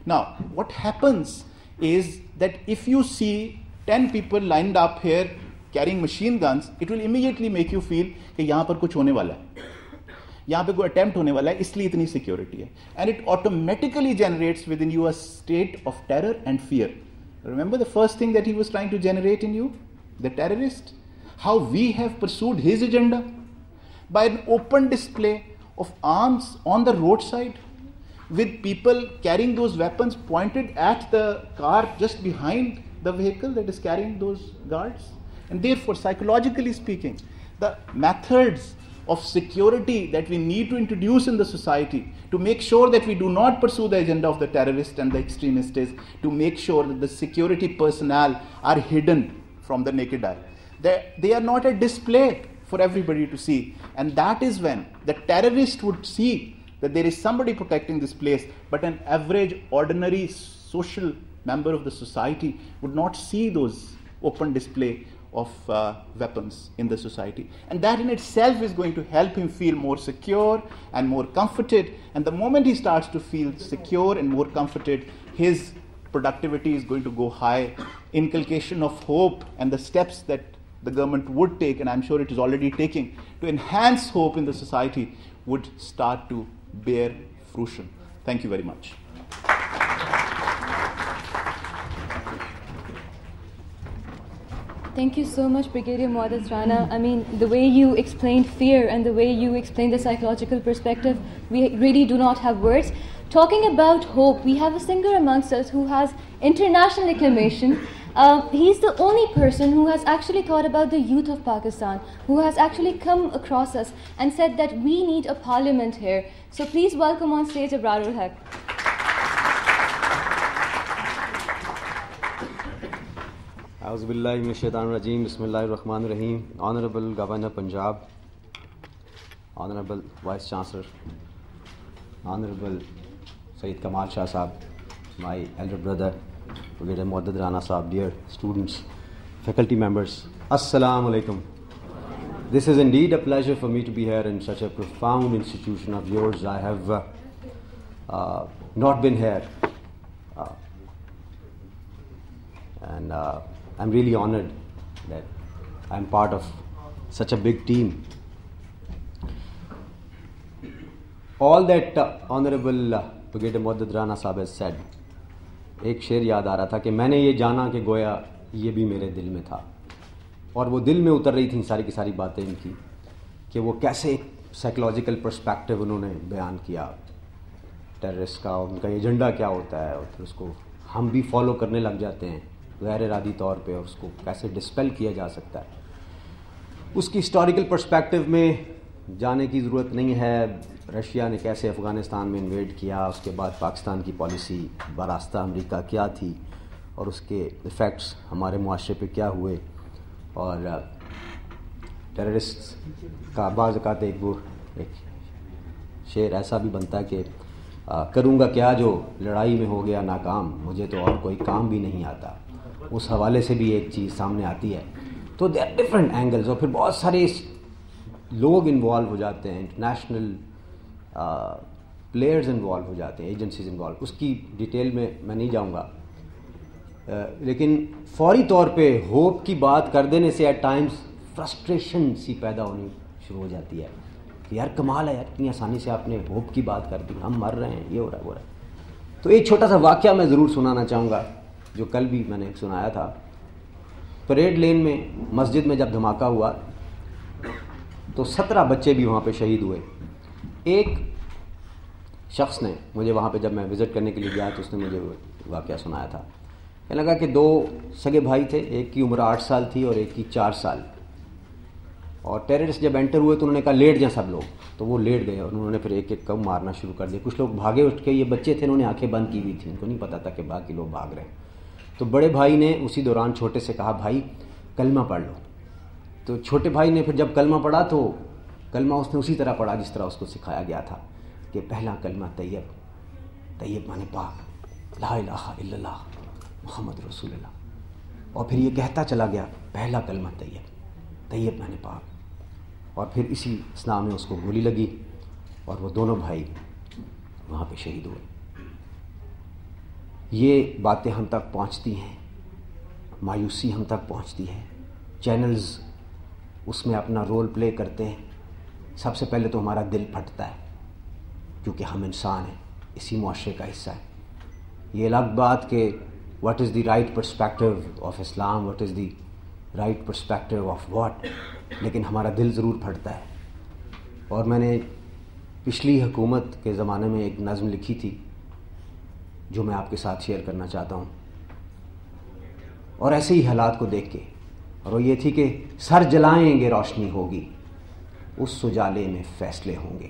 Now, what happens is that if you see 10 people lined up here carrying machine guns, it will immediately make you feel کہ یہاں پر کچھ ہونے والا ہے, یہاں پہ کوئی اٹیمپٹ ہونے والا ہے, اس لیے اتنی سیکورٹی ہے. And it automatically generates within you a state of terror and fear. Remember the first thing that he was trying to generate in you? The terrorist. How we have pursued his agenda? By an open display of arms on the roadside, with people carrying those weapons pointed at the car just behind the vehicle that is carrying those guards. And therefore, psychologically speaking, the methods of security that we need to introduce in the society to make sure that we do not pursue the agenda of the terrorist and the extremist is to make sure that the security personnel are hidden from the naked eye. They are not a display for everybody to see. And that is when the terrorist would see that there is somebody protecting this place, but an average, ordinary, social member of the society would not see those open display of weapons in the society. And that in itself is going to help him feel more secure and more comforted. And the moment he starts to feel secure and more comforted, his productivity is going to go high. Inculcation of hope and the steps that the government would take, and I'm sure it is already taking, to enhance hope in the society would start to bear fruition. Thank you very much. Thank you so much, Brigadier Muaddaz Rana. I mean, the way you explained fear and the way you explained the psychological perspective, we really do not have words. Talking about hope, we have a singer amongst us who has international acclamation. He's the only person who has actually thought about the youth of Pakistan, who has actually come across us and said that we need a parliament here. So please welcome on stage Abrarul Haq. اعوذ باللہ من الشیطان الرجیم. بسم اللہ الرحمن الرحیم. Honorable Governor Punjab, Honorable Vice Chancellor, Honorable Sayyid Kamal Shah Sahab, my elder brother Brigadier Muaddaz Rana Sahab, dear students, faculty members, Assalamu alaikum. This is indeed a pleasure for me to be here in such a profound institution of yours. I have not been here, and I'm really honored that I'm part of such a big team. All that Honorable Brigadier Muaddaz Rana Sahab has said, ایک شعر یاد آ رہا تھا کہ میں نے یہ جانا کہ گویا یہ بھی میرے دل میں تھا. اور وہ دل میں اتر رہی تھیں ساری کی ساری باتیں ان کی, کہ وہ کیسے سائیکلوجیکل پرسپیکٹیو انہوں نے بیان کیا ٹیررسٹ کا, ان کا ایجنڈا کیا ہوتا ہے, اور پھر اس کو ہم بھی فالو کرنے لگ جاتے ہیں غیر ارادی طور پہ, اور اس کو کیسے ڈسپیل کیا جا سکتا ہے. اس کی ہسٹوریکل پرسپیکٹیو میں جانے کی ضرورت نہیں ہے. رشیا نے کیسے افغانستان میں انویڈ کیا, اس کے بعد پاکستان کی پالیسی براستہ امریکہ کیا تھی, اور اس کے ایفیکٹس ہمارے معاشرے پہ کیا ہوئے, اور ٹیررسٹ کا بعض اوقات ایک شعر ایسا بھی بنتا ہے کہ کروں گا کیا جو لڑائی میں ہو گیا ناکام, مجھے تو اور کوئی کام بھی نہیں آتا. اس حوالے سے بھی ایک چیز سامنے آتی ہے. تو دے آر ڈفرینٹ اینگلز, اور پھر بہت سارے لوگ انوالو ہو جاتے ہیں, انٹرنیشنل پلیئرز انوالو ہو جاتے ہیں, ایجنسیز انوالو. اس کی ڈیٹیل میں نہیں جاؤں گا, لیکن فوری طور پہ ہوپ کی بات کر دینے سے ایٹ ٹائمز فرسٹریشن سی پیدا ہونی شروع ہو جاتی ہے کہ یار کمال ہے یار, اتنی آسانی سے آپ نے ہوپ کی بات کر دی, ہم مر رہے ہیں, یہ ہو رہا ہے وہ رہا ہے. تو ایک چھوٹا سا واقعہ میں ضرور سنانا چاہوں گا جو کل بھی میں نے سنایا تھا. پریڈ لین میں مسجد میں جب دھماکہ ہوا تو 17 بچے بھی وہاں پہ شہید ہوئے. ایک شخص نے مجھے وہاں پہ جب میں وزٹ کرنے کے لیے گیا تو اس نے مجھے واقعہ سنایا تھا. کہنے لگا کہ 2 سگے بھائی تھے, ایک کی عمر 8 سال تھی اور ایک کی 4 سال. اور ٹیررسٹ جب انٹر ہوئے تو انہوں نے کہا لیٹ جائیں سب لوگ, تو وہ لیٹ گئے, اور انہوں نے پھر ایک ایک کم مارنا شروع کر دیا. کچھ لوگ بھاگے اٹھ کے, یہ بچے تھے انہوں نے آنکھیں بند کی ہوئی تھیں, ان کو نہیں پتا تھا کہ باقی لوگ بھاگ رہے ہیں. تو بڑے بھائی نے اسی دوران چھوٹے سے کہا بھائی کلمہ پڑھ لو. تو چھوٹے بھائی نے پھر جب کلمہ پڑھا تو کلمہ اس نے اسی طرح پڑھا جس طرح اس کو سکھایا گیا تھا, کہ پہلا کلمہ طیب, طیب مانے پاک, لا الہ الا اللہ محمد رسول اللہ. اور پھر یہ کہتا چلا گیا پہلا کلمہ طیب, طیب مانے پاک. اور پھر اسی اسنا میں اس کو گولی لگی اور وہ دونوں بھائی وہاں پہ شہید ہوئے. یہ باتیں ہم تک پہنچتی ہیں، مایوسی ہم تک پہنچتی ہے، چینلز اس میں اپنا رول پلے کرتے ہیں. سب سے پہلے تو ہمارا دل پھٹتا ہے کیونکہ ہم انسان ہیں، اسی معاشرے کا حصہ ہے. یہ الگ بات کہ what is the right perspective of Islam, what is the right perspective of what, لیکن ہمارا دل ضرور پھٹتا ہے. اور میں نے پچھلی حکومت کے زمانے میں ایک نظم لکھی تھی جو میں آپ کے ساتھ شیئر کرنا چاہتا ہوں، اور ایسے ہی حالات کو دیکھ کے، اور وہ یہ تھی کہ سر جلائیں گے روشنی ہوگی، اس سجالے میں فیصلے ہوں گے،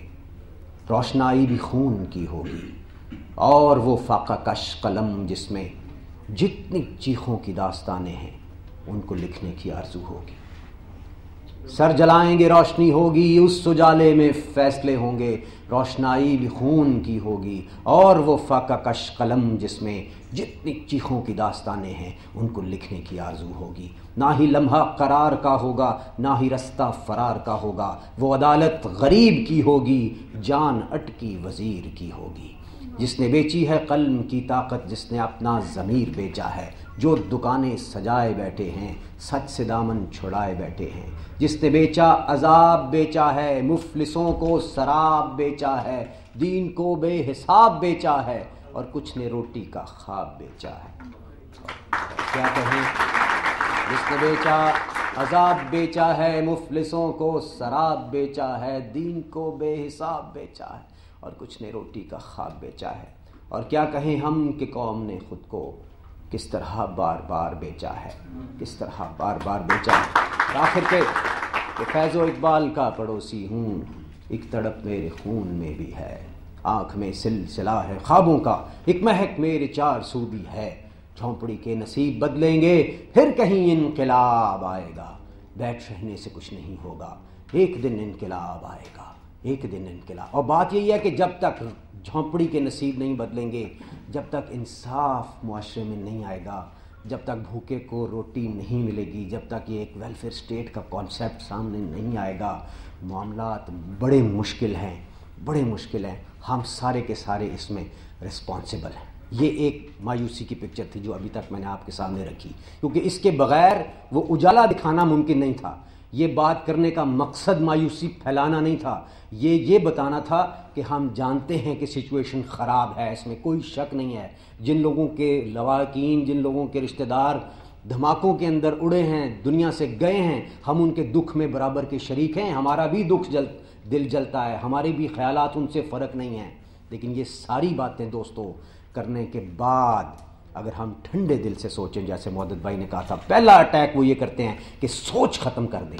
روشنائی بھی خون کی ہوگی، اور وہ فاقہ کش قلم جس میں جتنی چیخوں کی داستانیں ہیں ان کو لکھنے کی آرزو ہوگی. سر جلائیں گے روشنی ہوگی، اس سجالے میں فیصلے ہوں گے، روشنائی بھی خون کی ہوگی، اور وہ فاقہ کش قلم جس میں جتنی چیخوں کی داستانیں ہیں ان کو لکھنے کی آرزو ہوگی. نہ ہی لمحہ قرار کا ہوگا، نہ ہی رستہ فرار کا ہوگا، وہ عدالت غریب کی ہوگی، جان اٹکی وزیر کی ہوگی. جس نے بیچی ہے قلم کی طاقت، جس نے اپنا ضمیر بیچا ہے، جو دکانیں سجائے بیٹھے ہیں، سچ سے دامن چھڑائے بیٹھے ہیں. جس نے بیچا عذاب بیچا ہے، مفلسوں کو سراب بیچا ہے، دین کو بے حساب بیچا ہے، اور کچھ نے روٹی کا خواب بیچا ہے. کیا کہیں، جس نے بیچا عذاب بیچا ہے، مفلسوں کو سراب بیچا ہے، دین کو بے حساب بیچا ہے، اور کچھ نے روٹی کا خواب بیچا ہے. اور کیا کہیں ہم کہ قوم نے خود کو کس طرح بار بار بیچا ہے، کس طرح بار بار بیچا ہے. آخر پہ کہ فیض و اقبال کا پڑوسی ہوں، ایک تڑپ میرے خون میں بھی ہے، آنکھ میں سلسلہ ہے خوابوں کا، ایک مہک میرے چار سو بھی ہے. جھونپڑی کے نصیب بدلیں گے، پھر کہیں انقلاب آئے گا، بیٹھ رہنے سے کچھ نہیں ہوگا، ایک دن انقلاب آئے گا، ایک دن انقلاب. اور بات یہی ہے کہ جب تک جھونپڑی کے نصیب نہیں بدلیں گے، جب تک انصاف معاشرے میں نہیں آئے گا، جب تک بھوکے کو روٹی نہیں ملے گی، جب تک یہ ایک ویلفیئر اسٹیٹ کا کانسیپٹ سامنے نہیں آئے گا، معاملات بڑے مشکل ہیں، بڑے مشکل ہیں. ہم سارے کے سارے اس میں رسپانسبل ہیں. یہ ایک مایوسی کی پکچر تھی جو ابھی تک میں نے آپ کے سامنے رکھی، کیونکہ اس کے بغیر وہ اجالا دکھانا ممکن نہیں تھا. یہ بات کرنے کا مقصد مایوسی پھیلانا نہیں تھا، یہ بتانا تھا کہ ہم جانتے ہیں کہ سچویشن خراب ہے، اس میں کوئی شک نہیں ہے. جن لوگوں کے لواحقین، جن لوگوں کے رشتہ دار دھماکوں کے اندر اڑے ہیں، دنیا سے گئے ہیں، ہم ان کے دکھ میں برابر کے شریک ہیں. ہمارا بھی دل جلتا ہے، ہمارے بھی خیالات ان سے فرق نہیں ہیں. لیکن یہ ساری باتیں دوستو کرنے کے بعد اگر ہم ٹھنڈے دل سے سوچیں، جیسے معدت بھائی نے کہا تھا، پہلا اٹیک وہ یہ کرتے ہیں کہ سوچ ختم کر دیں.